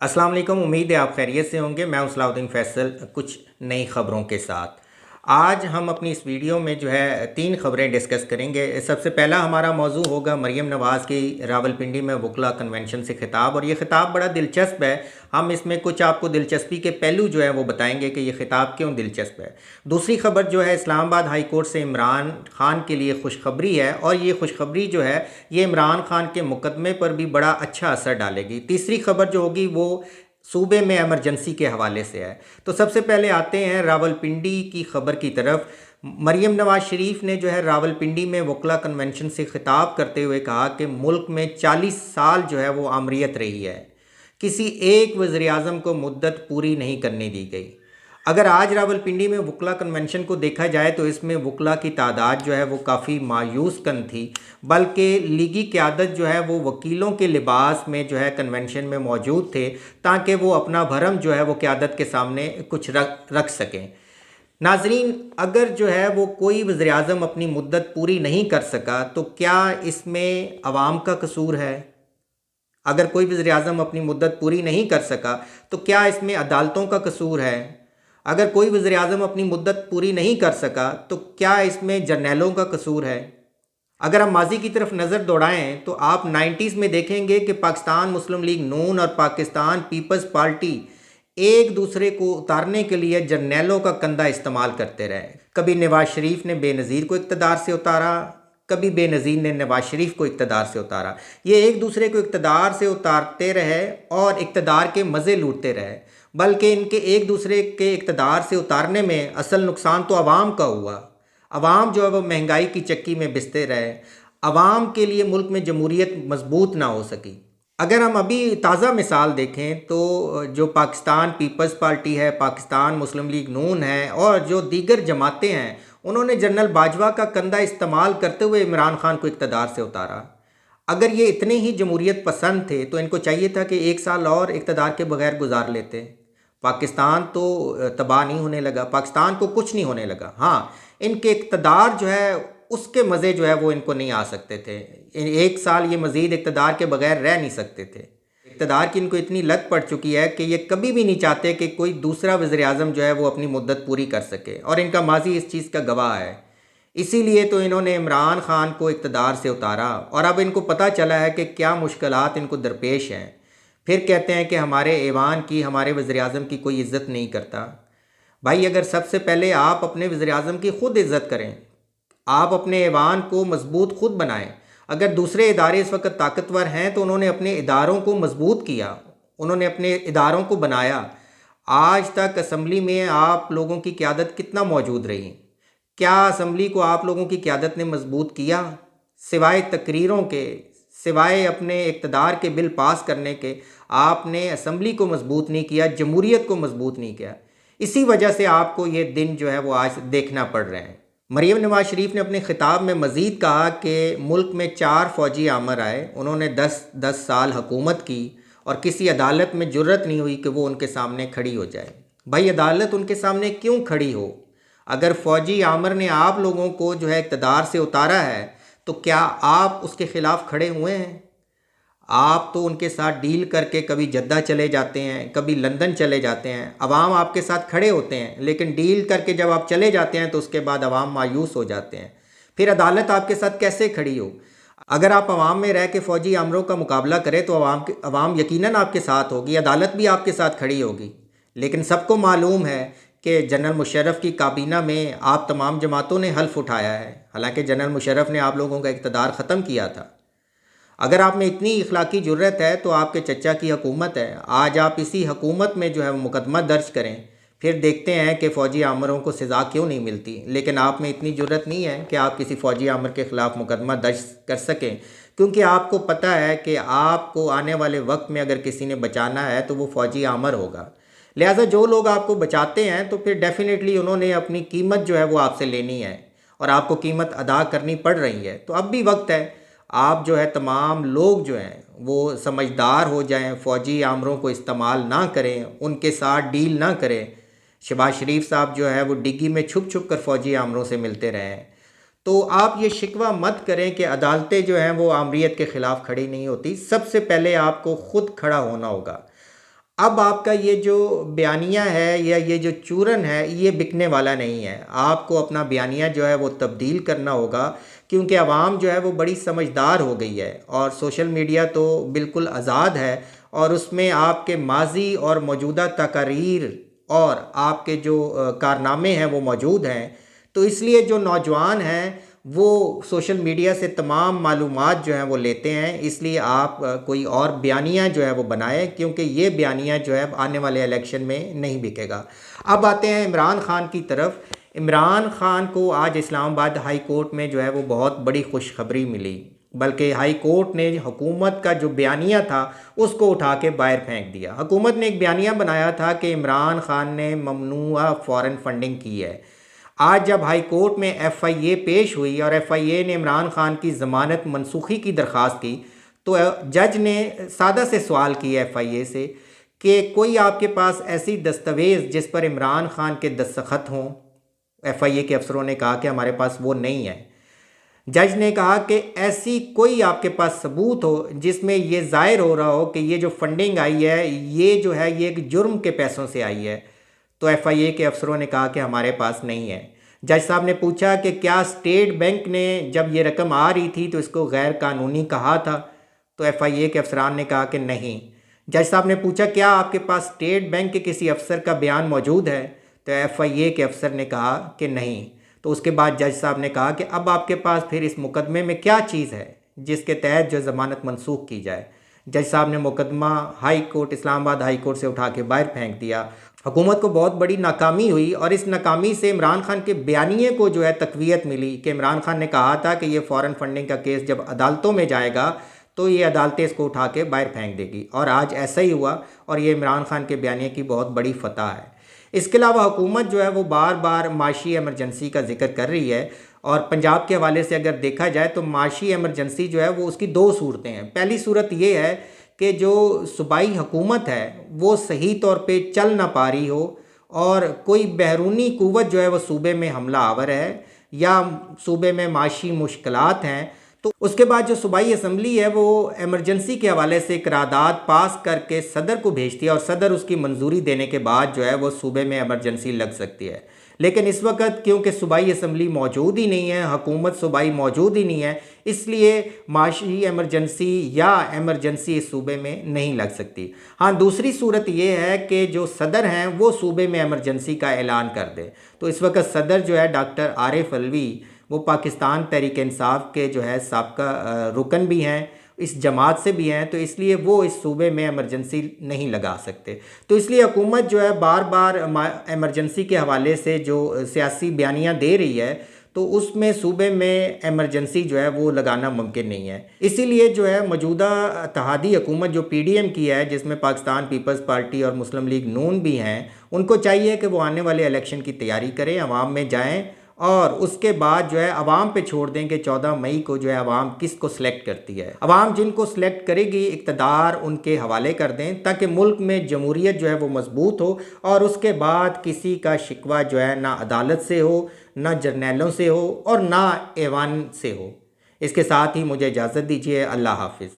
अस्सलाम वालेकुम। उम्मीद है आप खैरियत से होंगे। मैं हूं सलाउद्दीन फैसल कुछ नई ख़बरों के साथ। आज हम अपनी इस वीडियो में जो है 3 ख़बरें डिस्कस करेंगे। सबसे पहला हमारा मौजू होगा मरीम नवाज़ की रावलपिंडी में वकला कन्वेंशन से ख़िताब, और ये ख़िताब बड़ा दिलचस्प है। हम इसमें कुछ आपको दिलचस्पी के पहलू जो है वो बताएंगे कि ये ख़िताब क्यों दिलचस्प है। दूसरी ख़बर जो है इस्लामाबाद हाई कोर्ट से इमरान खान के लिए खुशखबरी है, और ये खुशखबरी जो है ये इमरान खान के मुकदमे पर भी बड़ा अच्छा असर डालेगी। तीसरी खबर जो होगी वो सूबे में एमरजेंसी के हवाले से है। तो सबसे पहले आते हैं रावलपिंडी की खबर की तरफ। मरीम नवाज शरीफ ने जो है रावलपिंडी में वकला कन्वेंशन से खिताब करते हुए कहा कि मुल्क में 40 साल जो है वो आमरीत रही है, किसी एक वज़ीर आज़म को मुद्दत पूरी नहीं करने दी गई। अगर आज रावलपिंडी में वकला कन्वेंशन को देखा जाए तो इसमें वकला की तादाद जो है वो काफ़ी मायूस कन थी, बल्कि लीगी क़यादत जो है वो वकीलों के लिबास में जो है कन्वेंशन में मौजूद थे, ताकि वो अपना भरम जो है वो क़यादत के सामने कुछ रख सकें। नाजरीन, अगर जो है वो कोई वज़ीर आज़म अपनी मुद्दत पूरी नहीं कर सका तो क्या इसमें अवाम का कसूर है? अगर कोई वज़ीर आज़म अपनी मुद्दत पूरी नहीं कर सका तो क्या इसमें अदालतों का कसूर है? अगर कोई वज़ीर आज़म अपनी मुद्दत पूरी नहीं कर सका तो क्या इसमें जर्नैलों का कसूर है? अगर हम माजी की तरफ नज़र दौड़ाएं तो आप 90s में देखेंगे कि पाकिस्तान मुस्लिम लीग नून और पाकिस्तान पीपल्स पार्टी एक दूसरे को उतारने के लिए जर्नैलों का कंधा इस्तेमाल करते रहे। कभी नवाज शरीफ ने बेनज़ीर को इक़्तिदार से उतारा, कभी बेनज़ीर ने नवाज शरीफ को इक़्तिदार से उतारा। ये एक दूसरे को इक़्तिदार से उतारते रहे और इक़्तिदार के मज़े लूटते रहे, बल्कि इनके एक दूसरे के इक़्तिदार से उतारने में असल नुकसान तो आवाम का हुआ। अवाम जो है वो महंगाई की चक्की में बिसते रहे। अवाम के लिए मुल्क में जमहूरियत मजबूत ना हो सकी। अगर हम अभी ताज़ा मिसाल देखें तो जो पाकिस्तान पीपल्स पार्टी है, पाकिस्तान मुस्लिम लीग नून है और जो दीगर जमातें हैं, उन्होंने जनरल बाजवा का कंधा इस्तेमाल करते हुए इमरान खान को इक़्तिदार से उतारा। अगर ये इतने ही जमहूरियत पसंद थे तो इनको चाहिए था कि 1 साल और इक़्तिदार के बगैर गुजार लेते। पाकिस्तान तो तबाह नहीं होने लगा, पाकिस्तान को कुछ नहीं होने लगा। हाँ, इनके इक़्तिदार जो है उसके मज़े जो है वो इनको नहीं आ सकते थे। 1 साल ये मज़ीद इक़्तिदार के बगैर रह नहीं सकते थे। इक़्तिदार की इनको इतनी लत पड़ चुकी है कि ये कभी भी नहीं चाहते कि कोई दूसरा वज़ीर आज़म जो है वो अपनी मुद्दत पूरी कर सके, और इनका माजी इस चीज़ का गवाह है। इसीलिए तो इन्होंने इमरान खान को इक़्तिदार से उतारा, और अब इनको पता चला है कि क्या मुश्किलात इनको दरपेश हैं। फिर कहते हैं कि हमारे ऐवान की, हमारे वज़ीर आज़म की कोई इज़्ज़त नहीं करता। भाई, अगर सबसे पहले आप अपने वज़ीर आज़म की ख़ुद इज़्ज़त करें, आप अपने ऐवान को मजबूत खुद बनाएं। अगर दूसरे इदारे इस वक्त ताकतवर हैं तो उन्होंने अपने इदारों को मजबूत किया, उन्होंने अपने इदारों को बनाया। आज तक असम्बली में आप लोगों की क़यादत कितना मौजूद रही? क्या असम्बली को आप लोगों की क़यादत ने मजबूत किया? सिवाय तकरीरों के, सिवाय अपने इक़्तिदार के बिल पास करने के, आपने असम्बली को मजबूत नहीं किया, जमहूरियत को मजबूत नहीं किया। इसी वजह से आपको ये दिन जो है वो आज देखना पड़ रहे हैं। मरीम नवाज शरीफ ने अपने खिताब में मज़ीद कहा कि मुल्क में 4 फ़ौजी आमर आए, उन्होंने 10 साल हुकूमत की और किसी अदालत में जुर्रत नहीं हुई कि वो उनके सामने खड़ी हो जाए। भाई, अदालत उनके सामने क्यों खड़ी हो? अगर फ़ौजी आमर ने आप लोगों को जो है इक़्तिदार से उतारा है तो क्या आप उसके ख़िलाफ़ खड़े हुए हैं? आप तो उनके साथ डील करके कभी जद्दा चले जाते हैं, कभी लंदन चले जाते हैं। अवाम आपके साथ खड़े होते हैं, लेकिन डील करके जब आप चले जाते हैं तो उसके बाद अवाम मायूस हो जाते हैं। फिर अदालत आपके साथ कैसे खड़ी हो? अगर आप अवाम में रह के फ़ौजी आमरों का मुकाबला करें तो अवाम यकीनन आपके साथ होगी, अदालत भी आपके साथ खड़ी होगी। लेकिन सबको मालूम है कि जनरल मुशर्रफ की काबीना में आप तमाम जमातों ने हल्फ उठाया है, हालांकि जनरल मुशर्रफ ने आप लोगों का इक़्तिदार ख़त्म किया था। अगर आप में इतनी इखलाकी जुर्रत है तो आपके चचा की हुकूमत है, आज आप इसी हुकूमत में जो है मुकदमा दर्ज करें, फिर देखते हैं कि फ़ौजी आमरों को सज़ा क्यों नहीं मिलती। लेकिन आप में इतनी जुर्रत नहीं है कि आप किसी फ़ौजी आमर के ख़िलाफ़ मुकदमा दर्ज कर सकें, क्योंकि आपको पता है कि आपको आने वाले वक्त में अगर किसी ने बचाना है तो वो फ़ौजी आमर होगा। लिहाजा जो लोग आपको बचाते हैं तो फिर डेफ़िनेटली उन्होंने अपनी कीमत जो है वो आपसे लेनी है, और आपको कीमत अदा करनी पड़ रही है। तो अब भी वक्त है, आप जो है तमाम लोग जो हैं वो समझदार हो जाएं, फ़ौजी आमरों को इस्तेमाल ना करें, उनके साथ डील ना करें। शहबाज शरीफ साहब जो है वो डिग्गी में छुप छुप कर फ़ौजी आमरों से मिलते रहे हैं। तो आप ये शिकवा मत करें कि अदालतें जो हैं वो आमरीत के ख़िलाफ़ खड़ी नहीं होती। सबसे पहले आपको ख़ुद खड़ा होना होगा। अब आपका ये जो बयानिया है या ये जो चूरन है ये बिकने वाला नहीं है। आपको अपना बयानिया जो है वो तब्दील करना होगा, क्योंकि आवाम जो है वो बड़ी समझदार हो गई है और सोशल मीडिया तो बिल्कुल आज़ाद है और उसमें आपके माजी और मौजूदा तकारीर और आपके जो कारनामे हैं वो मौजूद हैं। तो इसलिए जो नौजवान हैं वो सोशल मीडिया से तमाम मालूमात जो हैं वो लेते हैं। इसलिए आप कोई और बयानिया जो है वो बनाएं, क्योंकि ये बयानिया जो है आने वाले इलेक्शन में नहीं बिकेगा। अब आते हैं इमरान खान की तरफ। इमरान खान को आज इस्लामाबाद हाई कोर्ट में जो है वो बहुत बड़ी खुशखबरी मिली, बल्कि हाई कोर्ट ने हुकूमत का जो बयानिया था उसको उठा के बाहर फेंक दिया। हुकूमत ने एक बयानिया बनाया था कि इमरान खान ने ममनूआ फ़ॉरेन फंडिंग की है। आज जब हाई कोर्ट में एफआईए पेश हुई और एफआईए ने इमरान खान की ज़मानत मनसूखी की दरख्वास्त की, तो जज ने सादा से सवाल किया एफआईए से कि कोई आपके पास ऐसी दस्तावेज़ जिस पर इमरान खान के दस्तखत हों। एफआईए के अफसरों ने कहा कि हमारे पास वो नहीं है। जज ने कहा कि ऐसी कोई आपके पास सबूत हो जिसमें ये ज़ाहिर हो रहा हो कि ये जो फंडिंग आई है ये जो है ये एक जुर्म के पैसों से आई है। तो एफआईए के अफसरों ने कहा कि हमारे पास नहीं है। जज साहब ने पूछा कि क्या स्टेट बैंक ने जब ये रकम आ रही थी तो इसको गैर कानूनी कहा था? तो एफआईए के अफसरान ने कहा कि नहीं। जज साहब ने पूछा क्या आपके पास स्टेट बैंक के किसी अफसर का बयान मौजूद है? तो एफआईए के अफसर ने कहा कि नहीं। तो उसके बाद जज साहब ने कहा कि अब आपके पास फिर इस मुकदमे में क्या चीज़ है जिसके तहत जो ज़मानत मनसूख की जाए? जज साहब ने मुकदमा high court Islamabad high court से उठा के बाहर फेंक दिया। हुकूमत को बहुत बड़ी नाकामी हुई और इस नाकामी से इमरान खान के बयानिए को जो है तक़वियत मिली कि इमरान खान ने कहा था कि ये फ़ॉरेन फंडिंग का केस जब अदालतों में जाएगा तो ये अदालतें इसको उठा के बाहर फेंक देगी, और आज ऐसा ही हुआ और ये इमरान खान के बयानिए की बहुत बड़ी फतह है। इसके अलावा हुकूमत जो है वो बार बार माशी एमरजेंसी का जिक्र कर रही है, और पंजाब के हवाले से अगर देखा जाए तो माशी एमरजेंसी जो है वो उसकी दो सूरतें हैं। पहली सूरत ये है कि जो सूबाई हुकूमत है वो सही तौर पे चल ना पा रही हो और कोई बैरूनी क़ुव्वत जो है वो सूबे में हमला आवर है या सूबे में माशी मुश्किलात हैं, तो उसके बाद जो सूबाई असम्बली है वो एमरजेंसी के हवाले से करारदाद पास करके सदर को भेजती है और सदर उसकी मंजूरी देने के बाद जो है वो सूबे में एमरजेंसी लग सकती है। लेकिन इस वक्त क्योंकि सूबाई असम्बली मौजूद ही नहीं है, हुकूमत सूबाई मौजूद ही नहीं है, इसलिए माशी एमरजेंसी या एमरजेंसी इस सूबे में नहीं लग सकती। हाँ, दूसरी सूरत ये है कि जो सदर हैं वो सूबे में एमरजेंसी का ऐलान कर दें। तो इस वक्त सदर जो है डॉक्टर आरिफ अलवी, वो पाकिस्तान तहरीक इंसाफ के जो है साबका रुकन भी हैं, इस जमात से भी हैं, तो इसलिए वो इस सूबे में एमरजेंसी नहीं लगा सकते। तो इसलिए हुकूमत जो है बार बार एमरजेंसी के हवाले से जो सियासी बयानियाँ दे रही है तो उसमें सूबे में एमरजेंसी जो है वो लगाना मुमकिन नहीं है। इसीलिए जो है मौजूदा इत्तेहादी हुकूमत जो पीडीएम की है, जिसमें पाकिस्तान पीपल्स पार्टी और मुस्लिम लीग नून भी हैं, उनको चाहिए कि वो आने वाले इलेक्शन की तैयारी करें, अवाम में जाएँ और उसके बाद जो है अवाम पे छोड़ दें कि 14 मई को जो है अवाम किसको सिलेक्ट करती है। अवाम जिनको सिलेक्ट करेगी इक़्तिदार उनके हवाले कर दें ताकि मुल्क में जमहूरियत जो है वो मजबूत हो और उसके बाद किसी का शिकवा जो है ना अदालत से हो, ना जर्नैलों से हो और ना ऐवान से हो। इसके साथ ही मुझे इजाज़त दीजिए। अल्लाह हाफिज़।